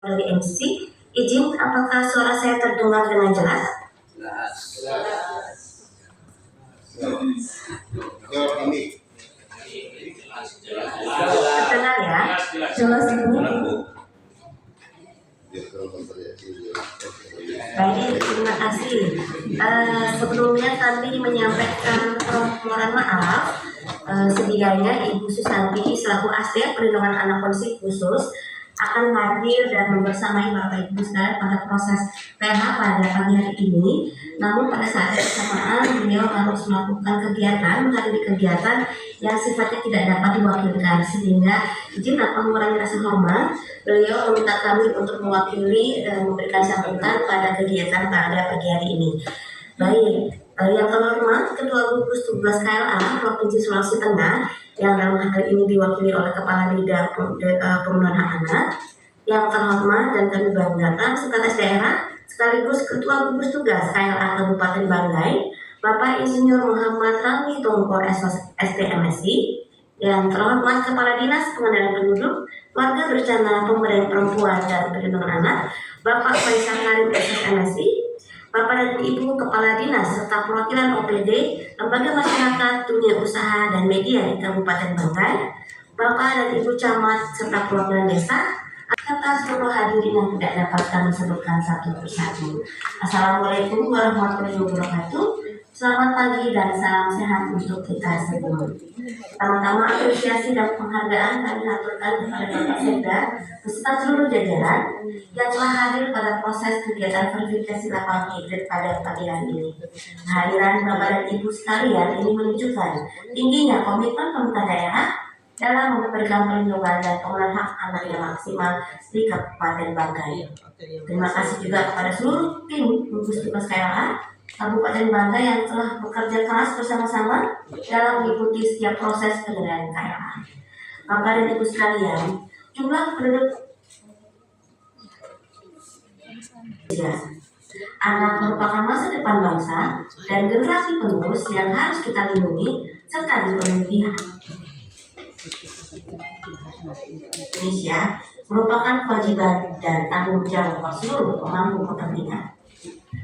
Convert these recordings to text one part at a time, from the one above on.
dari MC. Izin, apakah suara saya terdengar dengan jelas? Terdengar ya? Jelas Ibu. Baik, terima kasih. Sebelumnya kami menyampaikan permohonan maaf. Sedianya Ibu Susanti selaku ASD Perlindungan Anak Kondisi Khusus akan hadir dan membersamai Bapak Ibu sekalian pada proses PH pada pagi hari ini. Namun pada saat bersamaan beliau harus melakukan menghadiri kegiatan yang sifatnya tidak dapat diwakilkan, sehingga izin tanpa mengurangi rasa hormat beliau meminta kami untuk mewakili dan memberikan sambutan pada kegiatan pada pagi hari ini. Baik, yang terhormat Ketua Gugus Tugas KLA Provinsi Sulawesi Tengah yang dalam hal ini diwakili oleh Kepala Bidang Pemenuhan Hak Anak, yang terhormat dan kami banggakan Sekretaris Daerah sekaligus Ketua Gugus Tugas KLA Kabupaten Banggai, Bapak Insinyur Muhammad Ramli Tongko STMSI, yang terhormat Kepala Dinas Pengendalian Penduduk, Warga Berencana Pemberdayaan Perempuan dan Perlindungan Anak, Bapak Faisal Karim SSMSI, Bapak dan Ibu Kepala Dinas serta perwakilan OPD, lembaga masyarakat, dunia usaha dan media di Kabupaten Banggai, Bapak dan Ibu Camat serta perwakilan desa, serta seluruh hadirin yang tidak dapat kami sebutkan satu persatu. Assalamualaikum warahmatullahi wabarakatuh. Selamat pagi dan salam sehat untuk kita semua. Pertama-tama apresiasi dan penghargaan kami aturkan kepada Bapak Sekda beserta seluruh jajaran yang telah hadir pada proses kegiatan verifikasi lapangan hibrid pada pagi hari ini. Kehadiran Bapak dan Ibu sekalian ini menunjukkan tingginya komitmen pemerintah daerah dalam memberikan perlindungan dan pemenuhan hak anak yang maksimal di Kabupaten Banggai. Terima kasih juga kepada seluruh tim gugus tugas KLA Kabupaten Banggai yang telah bekerja keras bersama-sama dalam mengikuti setiap proses penyelenggaraan KLA. Bapak dan Ibu sekalian, jumlah penduduk anak merupakan masa depan bangsa dan generasi penerus yang harus kita lindungi serta dipenuhi. Indonesia merupakan kewajiban dan tanggung jawab seluruh pemangku kepentingan.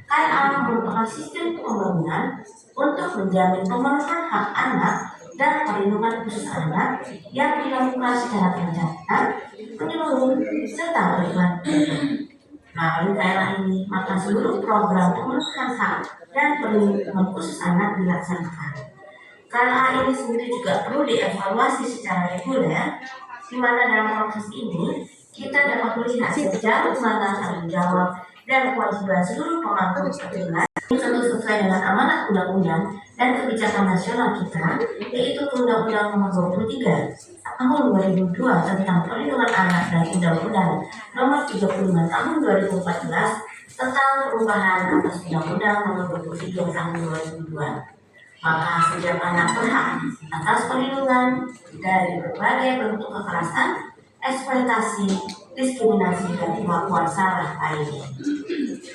KLA merupakan sistem pembangunan untuk menjamin pemenuhan hak anak dan perlindungan khusus anak yang dilakukan secara terencana, menyeluruh, serta berkelanjutan. Melalui KLA ini, maka seluruh program pemenuhan hak dan perlindungan khusus anak dilaksanakan. KLA ini sendiri juga perlu dievaluasi secara reguler, di mana dalam proses ini kita dapat melihat sejauh mana tanggung jawab dan kewajiban seluruh pemangku kepentingan tentu sesuai dengan amanat undang-undang dan kebijakan nasional kita, yaitu Undang-Undang Nomor 23 Tahun 2002 tentang Perlindungan Anak dan Undang-Undang Nomor 35 Tahun 2014 tentang perubahan atas Undang-Undang Nomor 23 Tahun 2002. Maka setiap anak berhak atas perlindungan dari berbagai bentuk kekerasan, eksploitasi, diskriminasi, dan perlakuan salah lainnya.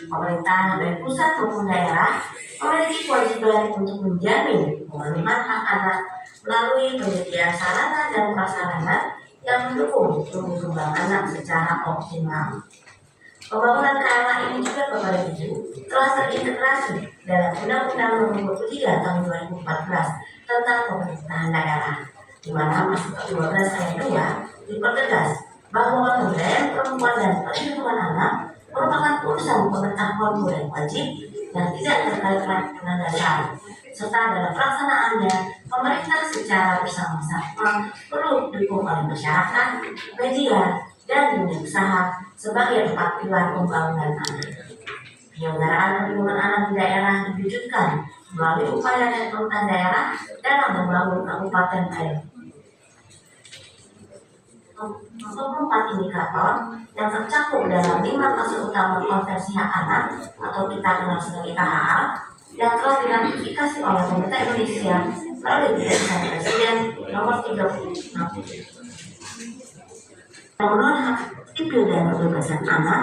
Pemerintah baik pusat maupun daerah memiliki kewajiban untuk menjamin pemenuhan hak anak melalui penyediaan sarana dan prasarana yang mendukung tumbuh kembang anak secara optimal. Pembangunan KLA ini juga kepada Ibu telah terintegrasi dalam Undang-Undang Nomor 23 Tahun 2014 tentang pemerintahan daerah, di mana pasal 12 ayat 2 dipertegas bahwa pemberdayaan perempuan dan perlindungan anak merupakan urusan pemerintah formal dan wajib yang tidak terkait dengan daerah, serta dalam pelaksanaannya pemerintah secara bersama-sama perlu didukung oleh masyarakat, media, dan dunia usaha sebagai tempat pilar pembangunan anak. Penyelenggaraan perlindungan anak di daerah diwujudkan melalui upaya dari pemerintah daerah dalam membangun kabupaten air. 24 indikator yang tercakup dalam 5 kasus utama konversi hak anak atau kita kenal sebagai KHA yang telah diratifikasi oleh pemerintah Indonesia melalui Keputusan Presiden Nomor 36. Pemenuhan hak sipil dan kebebasan anak,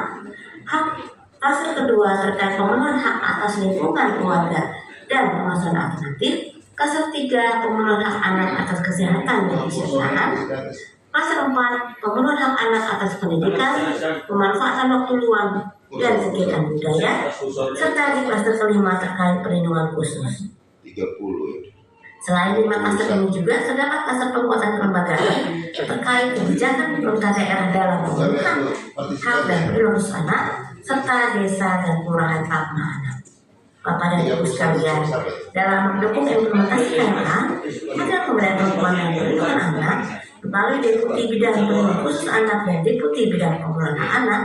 hak kasus kedua terkait pemenuhan hak atas lingkungan keluarga dan pengawasan alternatif, kasus 3 pemenuhan hak anak atas kesehatan dan kesejahteraan, Pasal 4, pemenuhan hak anak atas pendidikan, pemanfaatan waktu luang, dan kegiatan budaya, serta di klaster kelima terkait perlindungan khusus. 30. Selain 5 klaster ini juga terdapat klaster penguatan kelembagaan terkait kebijakan pemerintah daerah dalam pemenuhan hak dan perlindungan anak, serta desa dan kelurahan ramah anak. Bapak dan Ibu sekalian, dalam mendukung implementasi KLA, Kementerian Pemberdayaan Perempuan dan Perlindungan Anak melalui Deputi Bidang Perlindungan Khusus Anak dan Deputi Bidang Pemulihan Anak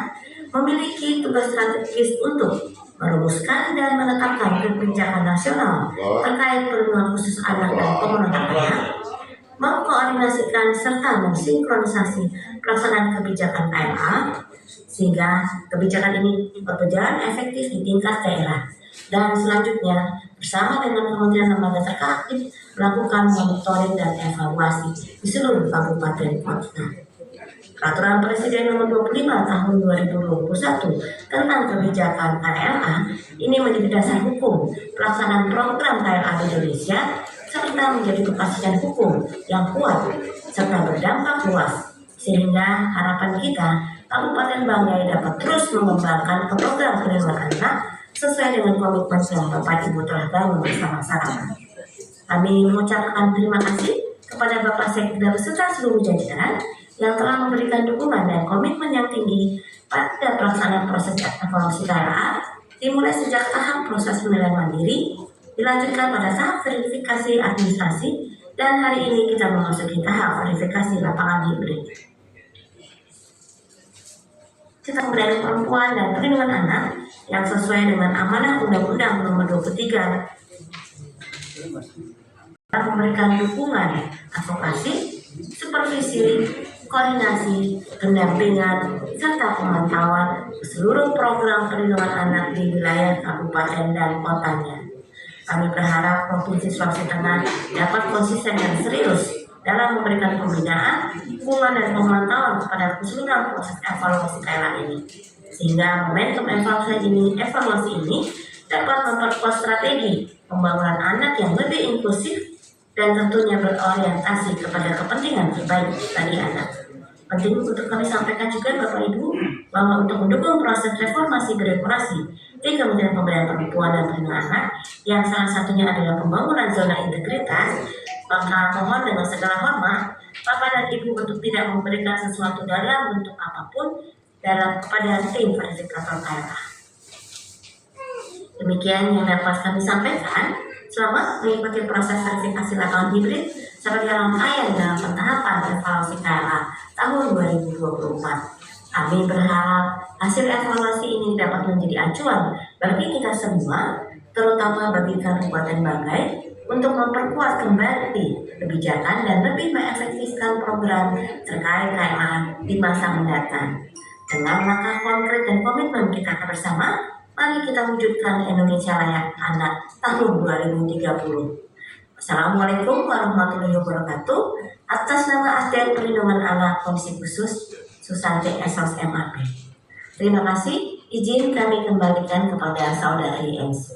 memiliki tugas strategis untuk merumuskan dan menetapkan kebijakan nasional terkait perlindungan khusus anak dan pemulihan anak, mengkoordinasikan serta mensinkronisasi pelaksanaan kebijakan KLA sehingga kebijakan ini berjalan efektif di tingkat daerah, dan selanjutnya bersama dengan kementerian lembaga terkait melakukan monitoring dan evaluasi di seluruh kabupaten kota. Peraturan Presiden Nomor 25 Tahun 2021 tentang kebijakan KLA ini menjadi dasar hukum pelaksanaan program KLA di Indonesia, serta menjadi kepastian hukum yang kuat serta berdampak luas, sehingga harapan kita Kabupaten Banggai dapat terus mengembangkan program perlindungan anak sesuai dengan komitmen yang Bapak Ibu telah bangun bersama-sama. Kami mengucapkan terima kasih kepada Bapak Sekda beserta seluruh jajaran yang telah memberikan dukungan dan komitmen yang tinggi pada pelaksanaan proses evaluasi KLA, dimulai sejak tahap proses penilaian mandiri, dilanjutkan pada tahap verifikasi administrasi, dan hari ini kita memasuki tahap verifikasi lapangan hibrid. Tentang Pemberdayaan Perempuan dan Perlindungan Anak yang sesuai dengan amanah Undang-Undang Nomor 23 memberikan dukungan advokasi, supervisi, koordinasi, pendampingan, serta pemantauan seluruh program perlindungan anak di wilayah kabupaten dan kotanya. Kami berharap Provinsi Sulawesi Tengah dapat konsisten dan serius dalam memberikan pembinaan, dukungan dan pemantauan kepada keseluruhan proses evaluasi KLA ini, sehingga momentum evaluasi ini dapat memperkuat strategi pembangunan anak yang lebih inklusif dan tentunya berorientasi kepada kepentingan terbaik bagi anak. Penting untuk kami sampaikan juga Bapak Ibu bahwa untuk mendukung proses reformasi birokrasi di Kementerian Pemberdayaan Perempuan dan Perlindungan Anak yang salah satunya adalah pembangunan zona integritas, maka mohon dengan segala hormat Bapak dan Ibu untuk tidak memberikan sesuatu dalam bentuk apapun kepada tim verifikator KLA. Demikian yang dapat kami sampaikan. Selamat mengikuti proses verifikasi lapangan hibrid sebagai rangkaian dalam pentahapan evaluasi KLA tahun 2024. Kami berharap hasil evaluasi ini dapat menjadi acuan bagi kita semua, terutama bagi Kabupaten Banggai, untuk memperkuat kembali kebijakan dan lebih mengefektifkan program terkait KLA di masa mendatang. Dengan langkah konkret dan komitmen kita bersama, mari kita wujudkan Indonesia Layak Anak tahun 2030. Assalamualaikum warahmatullahi wabarakatuh. Atas nama Agen Perlindungan Anak Komisi Khusus Susanti Esos MAP. Terima kasih. Izin kami kembalikan kepada saudari Ensi.